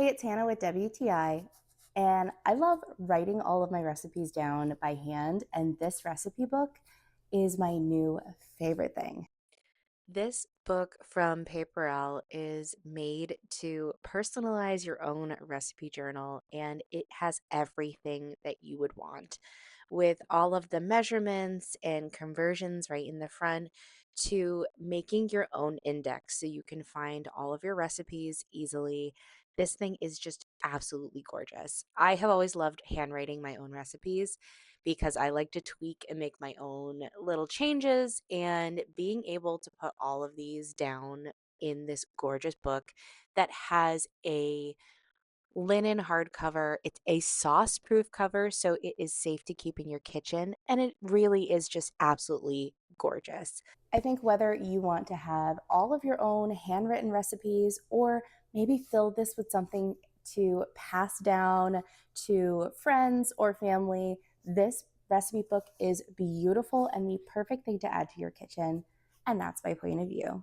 Hey, it's Hannah with WTI, and I love writing all of my recipes down by hand, and this recipe book is my new favorite thing. This book from Paperell is made to personalize your own recipe journal, and it has everything that you would want with all of the measurements and conversions right in the front to making your own index so you can find all of your recipes easily. This thing is just absolutely gorgeous. I have always loved handwriting my own recipes because I like to tweak and make my own little changes. And being able to put all of these down in this gorgeous book that has a linen hardcover, it's a sauce proof cover, so it is safe to keep in your kitchen. And it really is just absolutely gorgeous. I think whether you want to have all of your own handwritten recipes or maybe fill this with something to pass down to friends or family, this recipe book is beautiful and the perfect thing to add to your kitchen. And that's my point of view.